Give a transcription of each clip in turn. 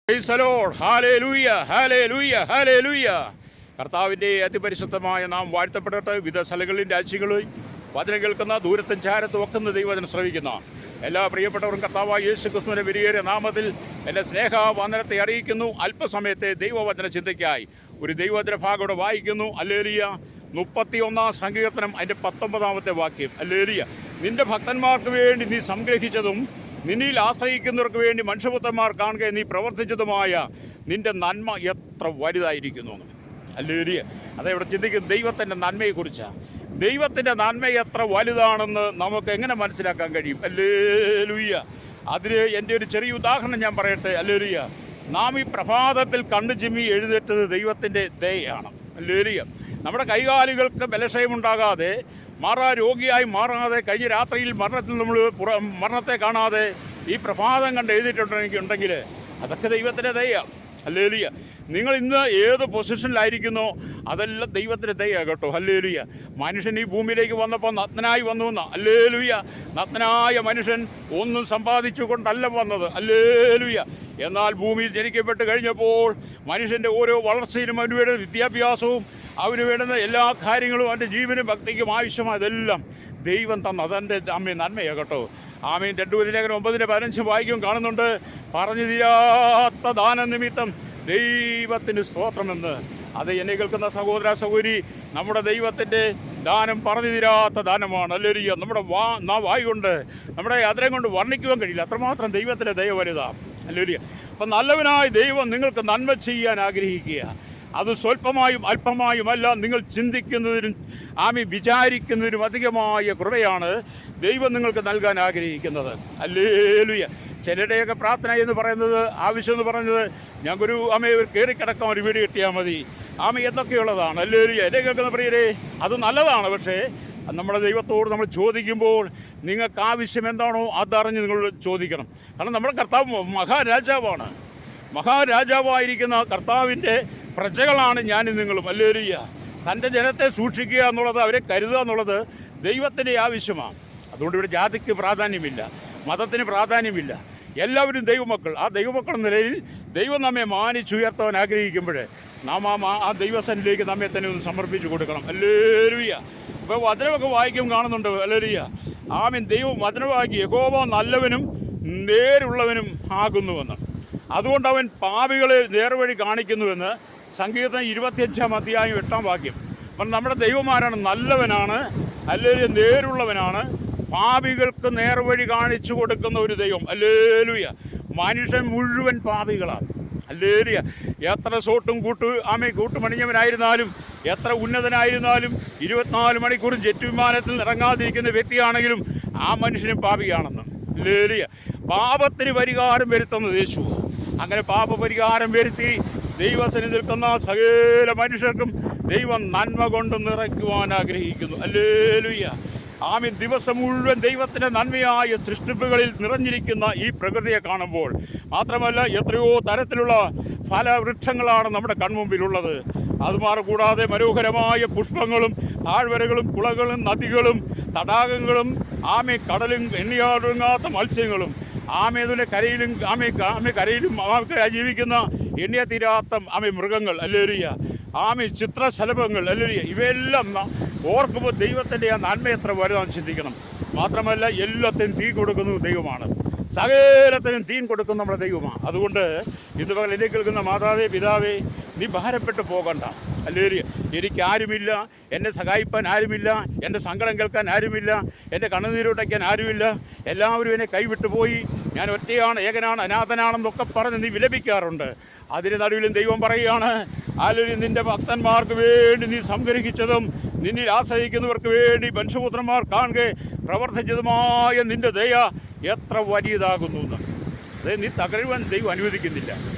Praise the Lord. Hallelujah, hallelujah, hallelujah. കർത്താവിൻ്റെ അതിപരിശുദ്ധമായ നാം വാഴ്ത്തപ്പെടട്ടെ. വിവിധ സ്ഥലങ്ങളിൽ രാജ്യങ്ങളിൽ വചനം കേൾക്കുന്ന ദൂരത്തും ചാരത്തും ഒക്കെ ദൈവവചനം ശ്രവിക്കുന്ന എല്ലാ പ്രിയപ്പെട്ടവരും കർത്താവായ യേശു ക്രിസ്തുവിൻ്റെ വിലയേറിയ നാമത്തിൽ എൻ്റെ സ്നേഹവന്ദനത്തെ അറിയിക്കുന്നു. അല്പസമയത്തെ ദൈവവചന ചിന്തയ്ക്കായി ഒരു ദൈവവചന ഭാഗം ഇവിടെ വായിക്കുന്നു. ഹല്ലേലൂയ. 31 സങ്കീർത്തനം അതിൻ്റെ 19 വാക്യം. ഹല്ലേലൂയ. നിന്റെ ഭക്തന്മാർക്ക് വേണ്ടി നീ സംഗ്രഹിച്ചതും നിന്നിൽ ആശ്രയിക്കുന്നവർക്ക് വേണ്ടി മനുഷ്യപുത്രന്മാർ കാണുക നീ പ്രവർത്തിച്ചതുമായ നിന്റെ നന്മ എത്ര വലുതായിരിക്കുന്നു. ഹല്ലേലൂയ. ഇവിടെ ചിന്തിക്കുന്നത് ദൈവത്തിൻ്റെ നന്മയെക്കുറിച്ചാണ്. ദൈവത്തിൻ്റെ നന്മ എത്ര വലുതാണെന്ന് നമുക്ക് എങ്ങനെ മനസ്സിലാക്കാൻ കഴിയും? ഹല്ലേലൂയ. അതിന് എൻ്റെ ഒരു ചെറിയ ഉദാഹരണം ഞാൻ പറയട്ടെ. ഹല്ലേലൂയ. നാം ഈ പ്രഭാതത്തിൽ കണ്ണു ചിമ്മി എഴുന്നേറ്റത് ദൈവത്തിൻ്റെ ദയയാണ്. ഹല്ലേലൂയ. നമ്മുടെ കൈകാലുകൾക്ക് ബലക്ഷയമുണ്ടാകാതെ രോഗിയായി മാറാതെ കഴിഞ്ഞ രാത്രിയിൽ മരണത്തെ കാണാതെ ഈ പ്രഭാതം കണ്ട് എഴുതിയിട്ടുണ്ടെങ്കിൽ അതൊക്കെ ദൈവത്തിൻ്റെ ദയയാണ്. ഹല്ലേലൂയ. നിങ്ങൾ ഇന്ന് ഏത് പൊസിഷനിലായിരിക്കുന്നോ അതെല്ലാം ദൈവത്തിൻ്റെ ദയ കേട്ടോ. ഹല്ലേലൂയ. മനുഷ്യൻ ഈ ഭൂമിയിലേക്ക് വന്നപ്പോൾ നഗ്നനായി വന്നു എന്ന്. ഹല്ലേലൂയ. നഗ്നനായ മനുഷ്യൻ ഒന്നും സമ്പാദിച്ചു കൊണ്ടല്ല വന്നത്. ഹല്ലേലൂയ. എന്നാൽ ഭൂമിയിൽ ജനിക്കപ്പെട്ട് കഴിഞ്ഞപ്പോൾ മനുഷ്യൻ്റെ ഓരോ വളർച്ചയിലും അവന് വേണ്ട വിദ്യാഭ്യാസവും അവന് വേണ്ടുന്ന എല്ലാ കാര്യങ്ങളും അവൻ്റെ ജീവനും ഭക്തിക്കും ആവശ്യമായതെല്ലാം ദൈവം തന്ന അതെൻ്റെ നന്മയാണ് കേട്ടോ. ആമീൻ. 2 ലേഖനം 9:15 വായിക്കും കാണുന്നുണ്ട്. പറഞ്ഞു തീരാത്ത ദാനം നിമിത്തം ദൈവത്തിന് സ്തോത്രമെന്ന്. അത് എന്നെ കേൾക്കുന്ന സഹോദര സഹോദരി, നമ്മുടെ ദൈവത്തിൻ്റെ ദാനം പറഞ്ഞു തീരാത്ത ദാനമാണ്. ഹല്ലേലൂയ. നമ്മുടെ വായ് കൊണ്ട് നമ്മുടെ അതരം കൊണ്ട് വർണ്ണിക്കുവാൻ കഴിയില്ല, അത്രമാത്രം ദൈവത്തിൻ്റെ ദയ വലുതാണ്. ഹല്ലേലൂയ. അപ്പം നല്ലവനായ ദൈവം നിങ്ങൾക്ക് നന്മ ചെയ്യാൻ ആഗ്രഹിക്കുക. അത് സ്വല്പമായും അല്പമായുമല്ല, നിങ്ങൾ ചിന്തിക്കുന്നതിനും വിചാരിക്കുന്നതിനും അധികമായ കൃപയാണ് ദൈവം നിങ്ങൾക്ക് നൽകാൻ ആഗ്രഹിക്കുന്നത്. ഹല്ലേലൂയ. ചിലരുടെയൊക്കെ പ്രാർത്ഥന എന്ന് പറയുന്നത്, ആവശ്യം എന്ന് പറയുന്നത്, ഞങ്ങൾക്കൊരു കയറിക്കിടക്കാൻ ഒരു വീട് കിട്ടിയാൽ മതി എന്നൊക്കെയുള്ളതാണ്. ഹല്ലേലൂയ. എന്നെ കേൾക്കുന്ന പ്രിയരെ, അത് നല്ലതാണ്. പക്ഷേ നമ്മുടെ ദൈവത്തോട് നമ്മൾ ചോദിക്കുമ്പോൾ നിങ്ങൾക്ക് ആവശ്യം എന്താണോ അതറിഞ്ഞ് നിങ്ങൾ ചോദിക്കണം. കാരണം നമ്മുടെ കർത്താവ് മഹാരാജാവാണ്. മഹാരാജാവായിരിക്കുന്ന കർത്താവിൻ്റെ പ്രജകളാണ് ഞാനും നിങ്ങളും. ഹല്ലേലൂയ. തൻ്റെ ജനത്തെ സൂക്ഷിക്കുക എന്നുള്ളത്, അവരെ കരുതുക എന്നുള്ളത് ദൈവത്തിൻ്റെ ആവശ്യമാണ്. അതുകൊണ്ട് ഇവിടെ ജാതിക്ക് പ്രാധാന്യമില്ല, മതത്തിന് പ്രാധാന്യമില്ല. എല്ലാവരും ദൈവമക്കൾ. ആ ദൈവമക്കൾ എന്ന നിലയിൽ ദൈവം നമ്മെ മാനിച്ചുയർത്താൻ ആഗ്രഹിക്കുമ്പോൾ നാം ആ ദൈവസന്നിധിയിലേക്ക് നമ്മെ തന്നെ ഒന്ന് സമർപ്പിച്ചു കൊടുക്കണം. ഹല്ലേലൂയ. ഇപ്പോൾ വചനമൊക്കെ വായിക്കും കാണുന്നുണ്ട്. ഹല്ലേലൂയ. ആമീൻ. ദൈവം വചനവാക്കി യഹോവ നല്ലവനും നേരുള്ളവനും ആകുന്നുവെന്ന്. അതുകൊണ്ട് അവൻ പാപികളെ നേർവഴി കാണിക്കുന്നുവെന്ന് സങ്കീർത്തനം 25:8 വാക്യം. അപ്പം നമ്മുടെ ദൈവമാരാണ്, നല്ലവനാണ്, അല്ലെങ്കിൽ നേരുള്ളവനാണ്, പാപികൾക്ക് നേർവഴി കാണിച്ചു കൊടുക്കുന്ന ഒരു ദൈവം. ഹല്ലേലൂയ. മനുഷ്യൻ മുഴുവൻ പാപികളാണ്. ഹല്ലേലൂയ. എത്ര സോട്ടും കൂട്ടുമണിഞ്ഞവനായിരുന്നാലും, എത്ര ഉന്നതനായിരുന്നാലും, 24 മണിക്കൂറും ജെറ്റ് വിമാനത്തിൽ ഇറങ്ങാതിരിക്കുന്ന വ്യക്തിയാണെങ്കിലും ആ മനുഷ്യനും പാപിയാണെന്ന്. ഹല്ലേലൂയ. പാപത്തിന് പരിഹാരം വരുത്തുന്നത് യേശു. അങ്ങനെ പാപപരിഹാരം വരുത്തി ദൈവസന്നിധിയിൽ നിൽക്കുന്ന സകല മനുഷ്യർക്കും ദൈവം നന്മ കൊണ്ട് നിറയ്ക്കുവാൻ ആഗ്രഹിക്കുന്നു. ഹല്ലേലൂയ. ആമീൻ. ദിവസം മുഴുവൻ ദൈവത്തിൻ്റെ നന്മയായ സൃഷ്ടിപ്പുകളിൽ നിറഞ്ഞിരിക്കുന്ന ഈ പ്രകൃതിയെ കാണുമ്പോൾ മാത്രമല്ല, എത്രയോ തരത്തിലുള്ള ഫലവൃക്ഷങ്ങളാണ് നമ്മുടെ കൺമുമ്പിലുള്ളത്. അതുമാറുകൂടാതെ മനോഹരമായ പുഷ്പങ്ങളും താഴ്വരകളും കുളകളും നദികളും തടാകങ്ങളും കടലും എണ്ണിയാടുങ്ങാത്ത മത്സ്യങ്ങളും ഇതിൻ്റെ കരയിലും ജീവിക്കുന്ന എണ്ണിയ തീരാത്ത മൃഗങ്ങൾ. ഹല്ലേലൂയ. ചിത്രശലഭങ്ങൾ. ഹല്ലേലൂയ. ഇവയെല്ലാം ഓർക്കുമ്പോൾ ദൈവത്തിൻ്റെ ആ നന്മ എത്ര വലുതാണെന്ന് ചിന്തിക്കണം. മാത്രമല്ല, എല്ലാത്തിനും തീ കൊടുക്കുന്നത് ദൈവമാണ്. സകലത്തിനും തീൻ കൊടുക്കുന്ന നമ്മുടെ ദൈവമാണ്. അതുകൊണ്ട് ഇന്ന് പകൽ എന്നെ കേൾക്കുന്ന മാതാവേ, പിതാവേ, നീ ഭാരപ്പെട്ട് പോകണ്ട. ഹല്ലേലൂയ. എനിക്കാരുമില്ല, എന്നെ സഹായിപ്പാൻ ആരുമില്ല, എൻ്റെ സങ്കടം കേൾക്കാൻ ആരുമില്ല, എൻ്റെ കണ്ണുനീരുടയ്ക്കാൻ ആരുമില്ല, എല്ലാവരും എന്നെ കൈവിട്ടു പോയി, ഞാൻ ഒറ്റയാണ്, ഏകനാണ്, അനാഥനാണെന്നൊക്കെ പറഞ്ഞ് നീ വിലപിക്കാറുണ്ട്. അതിന് നടുവിലും ദൈവം പറയുകയാണ്, ഹല്ലേലൂയ, നിൻ്റെ ഭക്തന്മാർക്ക് വേണ്ടി നീ സംഗ്രഹിച്ചതും നിന്നിൽ ആശ്രയിക്കുന്നവർക്ക് വേണ്ടി മനുഷ്യപുത്രന്മാർ കാണുക പ്രവർത്തിച്ചതുമായ നിൻ്റെ ദയ എത്ര വലിയതാകുന്നു എന്ന്. അതായത് നീ തകരുവാൻ ദൈവം അനുവദിക്കുന്നില്ല.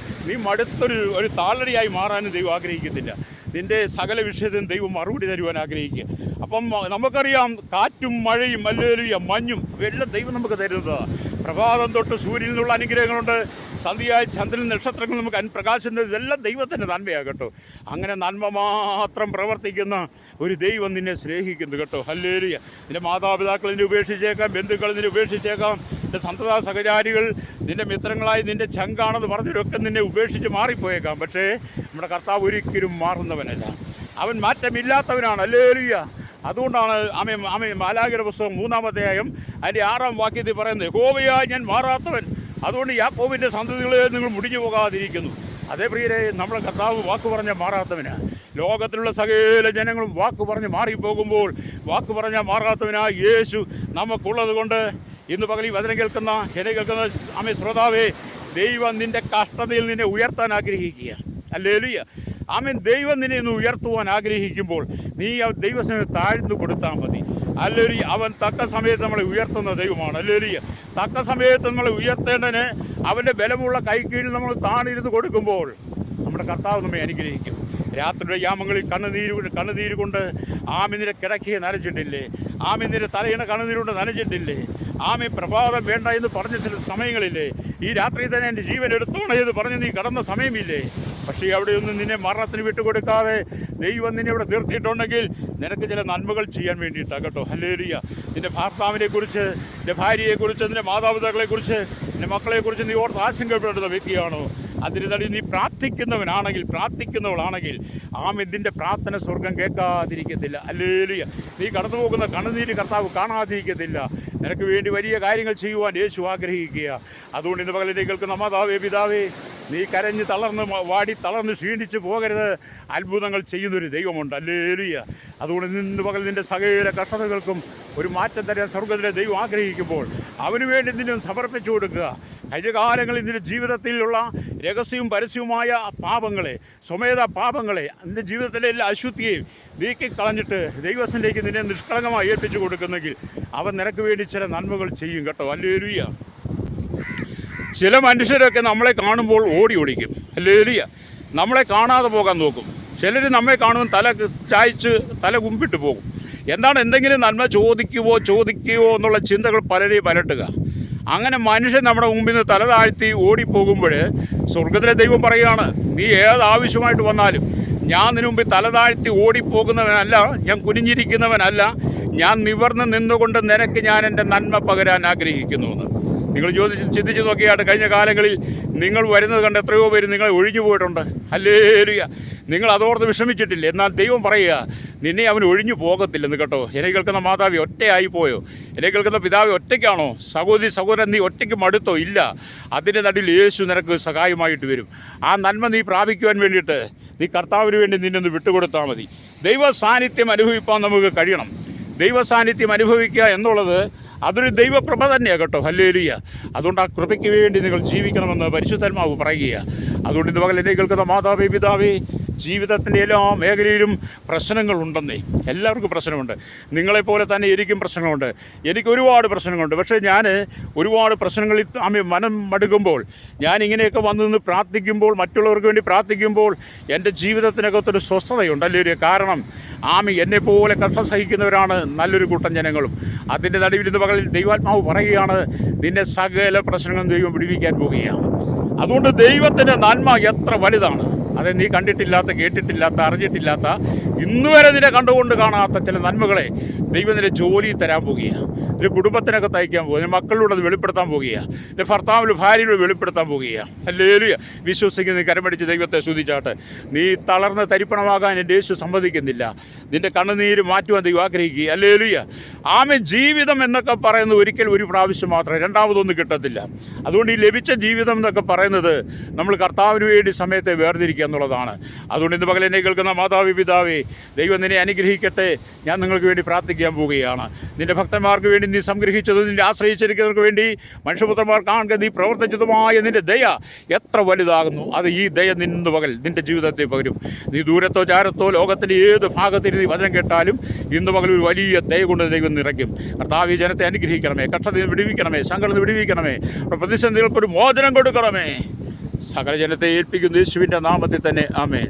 നീ മടുത്തൊരു താളടിയായി മാറാനും ദൈവം ആഗ്രഹിക്കുന്നില്ല. നിൻ്റെ സകല വിഷയത്തിനും ദൈവം മറുപടി തരുവാൻ ആഗ്രഹിക്കുക. അപ്പം നമുക്കറിയാം, കാറ്റും മഴയും ഹല്ലേലൂയ മഞ്ഞും എല്ലാം ദൈവം നമുക്ക് തരുന്നതാണ്. പ്രഭാതം തൊട്ട് സൂര്യനിൽ നിന്നുള്ള അനുഗ്രഹങ്ങളുണ്ട്, സന്ധ്യയായി ചന്ദ്രൻ നക്ഷത്രങ്ങൾ നമുക്ക് പ്രകാശിക്കുന്നത് ഇതെല്ലാം ദൈവത്തിൻ്റെ നന്മയാണ് കേട്ടോ. അങ്ങനെ നന്മ മാത്രം പ്രവർത്തിക്കുന്ന ഒരു ദൈവം നിന്നെ സ്നേഹിക്കുന്നു കേട്ടോ. ഹല്ലേലൂയ. നിൻ്റെ മാതാപിതാക്കൾ നിന്നെ ഉപേക്ഷിച്ചേക്കാം, ബന്ധുക്കൾ നിന്നെ ഉപേക്ഷിച്ചേക്കാം, നിൻ്റെ സന്തത സഹചാരികൾ നിൻ്റെ മിത്രങ്ങളായി നിൻ്റെ ചങ്കാണെന്ന് പറഞ്ഞവരൊക്കെ നിന്നെ ഉപേക്ഷിച്ച് മാറിപ്പോയേക്കാം. പക്ഷേ നമ്മുടെ കർത്താവ് ഒരിക്കലും മാറുന്നവനല്ല, അവൻ മാറ്റമില്ലാത്തവനാണ്. ഹല്ലേലൂയ. അതുകൊണ്ടാണ് മാലാഖയുടെ പുസ്തകം 3-ാം അധ്യായം അതിൻ്റെ 6-ാം വാക്യത്തിൽ പറയുന്നത്, യഹോവയായി ഞാൻ മാറാത്തവൻ, അതുകൊണ്ട് യാക്കോബിൻ്റെ സന്തതികളെ നിങ്ങൾ മുടിഞ്ഞു പോകാതിരിക്കുന്നു. അതേ പ്രിയരെ, നമ്മുടെ കർത്താവ് വാക്ക് പറഞ്ഞാൽ മാറാത്തവന്. ലോകത്തിലുള്ള സകല ജനങ്ങളും വാക്ക് പറഞ്ഞ് മാറിപ്പോകുമ്പോൾ വാക്ക് പറഞ്ഞാൽ മാറാത്തവനായ യേശു നമുക്കുള്ളത് കൊണ്ട് ഇന്ന് പകൽ ഈ വചനം കേൾക്കുന്ന എന്നെ കേൾക്കുന്ന ശ്രോതാവേ, ദൈവം നിൻ്റെ കഷ്ടതയിൽ നിന്നെ ഉയർത്താൻ ആഗ്രഹിക്കുക. ഹല്ലേലൂയ. ദൈവം നിന്നെ ഇന്ന് ഉയർത്തുവാൻ ആഗ്രഹിക്കുമ്പോൾ നീ ദൈവത്തിന് താഴ്ന്നു കൊടുത്താൽ മതി. ഹല്ലേലൂയ. അവൻ തക്ക സമയത്ത് നമ്മളെ ഉയർത്തുന്ന ദൈവമാണ്. ഹല്ലേലൂയ. തക്ക സമയത്ത് നമ്മളെ ഉയർത്തേണ്ടതിന് അവൻ്റെ ബലമുള്ള കൈക്കീഴിൽ നമ്മൾ താണിരുന്ന് കൊടുക്കുമ്പോൾ നമ്മുടെ കർത്താവ് നമ്മെ അനുഗ്രഹിക്കും. രാത്രിയുടെ യാമങ്ങളിൽ കണ്ണുനീര് കൊണ്ട് നിന്റെ കിടക്കയെ നനച്ചിട്ടില്ലേ? നിന്റെ തലയിണ കണ്ണുനീരുകൊണ്ട് നനച്ചിട്ടില്ലേ? പ്രഭാതം വേണ്ട എന്ന് പറഞ്ഞ ചില സമയങ്ങളില്ലേ? ഈ രാത്രി തന്നെ എൻ്റെ ജീവൻ എടുത്തോണേ എന്ന് പറഞ്ഞ് നീ കടന്ന സമയമില്ലേ? പക്ഷേ അവിടെയൊന്നും നിന്നെ മരണത്തിന് വിട്ടുകൊടുക്കാതെ ദൈവം നിന്നെ ഇവിടെ നിർത്തിയിട്ടുണ്ടെങ്കിൽ നിനക്ക് ചില നന്മകൾ ചെയ്യാൻ വേണ്ടിയിട്ടാണ് കേട്ടോ. ഹല്ലേലൂയ. നിൻ്റെ ഭർത്താവിനെക്കുറിച്ച്, നിൻ്റെ ഭാര്യയെക്കുറിച്ച്, നിൻ്റെ മാതാപിതാക്കളെക്കുറിച്ച്, നിൻ്റെ മക്കളെക്കുറിച്ച് നീ ഓർത്ത് ആശങ്കപ്പെടുന്ന വ്യക്തിയാണോ? അതിന് തടി നീ പ്രാർത്ഥിക്കുന്നവളാണെങ്കിൽ നിൻ്റെ പ്രാർത്ഥന സ്വർഗം കേൾക്കാതിരിക്കത്തില്ല. ഹല്ലേലൂയ. നീ കടന്നു പോകുന്ന കണ്ണുനീര് കർത്താവ് കാണാതിരിക്കത്തില്ല. നിനക്ക് വേണ്ടി വലിയ കാര്യങ്ങൾ ചെയ്യുവാൻ യേശു ആഗ്രഹിക്കുക. അതുകൊണ്ട് ഇന്ന് പകലിലേക്ക് കേൾക്കുന്ന മാതാവേ, പിതാവേ, നീ കരഞ്ഞ് തളർന്ന് ക്ഷീണിച്ച് പോകരുത്. അത്ഭുതങ്ങൾ ചെയ്യുന്നൊരു ദൈവമുണ്ട്. ഹല്ലേലൂയ. അതുകൊണ്ട് ഇന്ന് പകൽ നിൻ്റെ സകല കഷ്ടതകൾക്കും ഒരു മാറ്റം തരാൻ സ്വർഗ്ഗത്തിലെ ദൈവം ആഗ്രഹിക്കുമ്പോൾ അവന് വേണ്ടി നിന്നെ സമർപ്പിച്ചു കൊടുക്കുക. കഴിഞ്ഞ കാലങ്ങളിൽ നിൻ്റെ ജീവിതത്തിലുള്ള രഹസ്യവും പരസ്യവുമായ പാപങ്ങളെ, സ്വമേധ പാപങ്ങളെ, നിൻ്റെ ജീവിതത്തിലെ എല്ലാ അശുദ്ധിയെയും നീക്കിക്കളഞ്ഞിട്ട് ദൈവത്തിലേക്ക് നിന്നെ നിഷ്കളങ്കമായി ഏൽപ്പിച്ചു കൊടുക്കുന്നെങ്കിൽ അവൻ നിനക്ക് വേണ്ടി ചില നന്മകൾ ചെയ്യും കേട്ടോ. ഹല്ലേലൂയ. ചില മനുഷ്യരൊക്കെ നമ്മളെ കാണുമ്പോൾ ഓടി ഒളിക്കും. ഹല്ലേലൂയ. നമ്മളെ കാണാതെ പോകാൻ നോക്കും. ചിലർ നമ്മെ കാണുമ്പോൾ തല ചായ്ച്ച് തല കുമ്പിട്ട് പോകും. എന്താണ്? എന്തെങ്കിലും നന്മ ചോദിക്കുവോ എന്നുള്ള ചിന്തകൾ പലരെയും പലട്ടുക. അങ്ങനെ മനുഷ്യൻ നമ്മുടെ മുമ്പിൽ നിന്ന് തല താഴ്ത്തി ഓടിപ്പോകുമ്പോൾ സ്വർഗ്ഗത്തിലെ ദൈവം പറയുകയാണ്, നീ ഏത് ആവശ്യമായിട്ട് വന്നാലും ഞാൻ നിന് മുമ്പിൽ തല താഴ്ത്തി ഓടിപ്പോകുന്നവനല്ല, ഞാൻ കുനിഞ്ഞിരിക്കുന്നവനല്ല, ഞാൻ നിവർന്ന് നിന്നുകൊണ്ട് നിനക്ക് ഞാൻ എൻ്റെ നന്മ പകരാൻ ആഗ്രഹിക്കുന്നുവെന്ന്. നിങ്ങൾ ചിന്തിച്ച് നോക്കിയാട്ട് കഴിഞ്ഞ കാലങ്ങളിൽ നിങ്ങൾ വരുന്നത് കണ്ട് എത്രയോ പേര് നിങ്ങളെ ഒഴിഞ്ഞു പോയിട്ടുണ്ട്. ഹല്ലേലൂയ. നിങ്ങൾ അതോർത്ത് വിഷമിച്ചിട്ടില്ല. എന്നാൽ ദൈവം പറയുക, നിന്നെ അവൻ ഒഴിഞ്ഞു പോകത്തില്ലെന്ന് കേട്ടോ. എന്നെ കേൾക്കുന്ന മാതാവി ഒറ്റയായിപ്പോയോ? എന്നെ കേൾക്കുന്ന പിതാവ് ഒറ്റയ്ക്കാണോ? സഹോദരൻ നീ ഒറ്റയ്ക്ക് മടുത്തോ? ഇല്ല. അതിൻ്റെ നടുവിൽ യേശു നിനക്ക് സഹായമായിട്ട് വരും. ആ നന്മ നീ പ്രാപിക്കുവാൻ വേണ്ടിയിട്ട് നീ കർത്താവിന് വേണ്ടി നിന്നൊന്ന് വിട്ടുകൊടുത്താൽ മതി. ദൈവ സാന്നിധ്യം അനുഭവിക്കാൻ നമുക്ക് കഴിയണം. ദൈവ സാന്നിധ്യം അനുഭവിക്കുക എന്നുള്ളത് അതൊരു ദൈവകൃപ തന്നെയാണ് കേട്ടോ. ഹല്ലേലൂയ. അതുകൊണ്ട് ആ കൃപയ്ക്ക് വേണ്ടി നിങ്ങൾ ജീവിക്കണമെന്ന് പരിശുദ്ധാത്മാവ് പറയുക. അതുകൊണ്ട് ഇന്ന് പകൽ എന്നെ കേൾക്കുന്ന മാതാവേ, പിതാവേ, ജീവിതത്തിൻ്റെ എല്ലാ മേഖലയിലും പ്രശ്നങ്ങളുണ്ടെന്നേ. എല്ലാവർക്കും പ്രശ്നമുണ്ട്. നിങ്ങളെപ്പോലെ തന്നെ എനിക്കും പ്രശ്നങ്ങളുണ്ട്. എനിക്ക് ഒരുപാട് പ്രശ്നങ്ങളുണ്ട്. പക്ഷേ ഞാൻ ഒരുപാട് പ്രശ്നങ്ങളിൽ മനം മടുക്കുമ്പോൾ, ഞാനിങ്ങനെയൊക്കെ വന്നു നിന്ന് പ്രാർത്ഥിക്കുമ്പോൾ, മറ്റുള്ളവർക്ക് വേണ്ടി പ്രാർത്ഥിക്കുമ്പോൾ എൻ്റെ ജീവിതത്തിനകത്തൊരു സ്വസ്ഥതയുണ്ട്. അല്ലേ? കാരണം എന്നെപ്പോലെ കഷ്ടം സഹിക്കുന്നവരാണ് നല്ലൊരു കൂട്ടം ജനങ്ങളും. അതിൻ്റെ നടുവിൽ ഇന്ന് പകൽ ദൈവാത്മാവ് പറയുകയാണ്, നിന്നെ സകല പ്രശ്നങ്ങളും ദൈവം വിടുവിക്കാൻ പോവുകയാണ്. അതുകൊണ്ട് ദൈവത്തിൻ്റെ നന്മ എത്ര വലുതാണ്! അത് നീ കണ്ടിട്ടില്ലാത്ത, കേട്ടിട്ടില്ലാത്ത, അറിഞ്ഞിട്ടില്ലാത്ത, ഇന്നുവരെ നിന്നെ കണ്ടുകൊണ്ട് കാണാത്ത ചില നന്മകളെ ദൈവം നിന്റെ ജോലിയിൽ തരാൻ പോവുകയാണ്. നിന്റെ കുടുംബത്തിനൊക്കെ തയ്ക്കാൻ പോകുക, നിന്റെ മക്കളിലൂടെ അത് വെളിപ്പെടുത്താൻ പോവുകയാണ്, നിന്റെ ഭർത്താവിലും ഭാര്യയിലൂടെ വെളിപ്പെടുത്താൻ പോവുകയാണ്. ഹല്ലേലൂയ. വിശ്വസിക്കുന്ന കരമടിച്ച് ദൈവത്തെ സ്തുതിച്ചാട്ടെ. നീ തളർന്ന് തരിപ്പണമാകാൻ എൻ്റെ യേശു സമ്മതിക്കുന്നില്ല. നിന്റെ കണ്ണുനീര് മാറ്റുവാൻ ദൈവം ആഗ്രഹിക്കുക. ഹല്ലേലൂയ. ജീവിതം എന്നൊക്കെ പറയുന്നത് ഒരിക്കൽ ഒരു പ്രാവശ്യം മാത്രമേ, രണ്ടാമതൊന്നും കിട്ടത്തില്ല. അതുകൊണ്ട് ഈ ലഭിച്ച ജീവിതം എന്നൊക്കെ പറയുന്നത് നമ്മൾ കർത്താവിന് വേണ്ടി സമയത്തെ വേർതിരിക്കുക എന്നുള്ളതാണ്. അതുകൊണ്ട് ഇന്ന് പകൽ എന്നെ കേൾക്കുന്ന മാതാവി, പിതാവേ, ദൈവം നിന്നെ അനുഗ്രഹിക്കട്ടെ. ഞാൻ നിങ്ങൾക്ക് വേണ്ടി പ്രാർത്ഥിക്കാൻ പോവുകയാണ്. നിന്റെ ഭക്തന്മാർക്ക് വേണ്ടി നീ സംഗ്രഹിച്ചതും നിന്നെ ആശ്രയിച്ചിരിക്കുന്നവർക്ക് വേണ്ടി മനുഷ്യപുത്രന്മാർ കാണുക നീ പ്രവർത്തിച്ചതുമായ നിന്റെ ദയ എത്ര വലുതാകുന്നു. അത് ഈ ദയ നിന്ന് പകൽ നിന്റെ ജീവിതത്തെ പകരും. നീ ദൂരത്തോ ചാരത്തോ ലോകത്തിൻ്റെ ഏത് ഭാഗത്തിൽ നീ വചനം കേട്ടാലും ഇന്ന് പകൽ ഒരു വലിയ ദയ കൊണ്ട് ദൈവം നിറയ്ക്കും. കർത്താവ് ഈ ജനത്തെ അനുഗ്രഹിക്കണമേ, കഷ്ടതയിൽ വിടുവിക്കണമേ, സങ്കടത്തിൽ വിടുവിക്കണമേ, പ്രതിസന്ധികൾക്കൊരു മോചനം കൊടുക്കണമേ. സകല ജനത്തെ ഏൽപ്പിക്കുന്ന യേശുവിൻ്റെ നാമത്തിൽ തന്നെ ആമേൻ.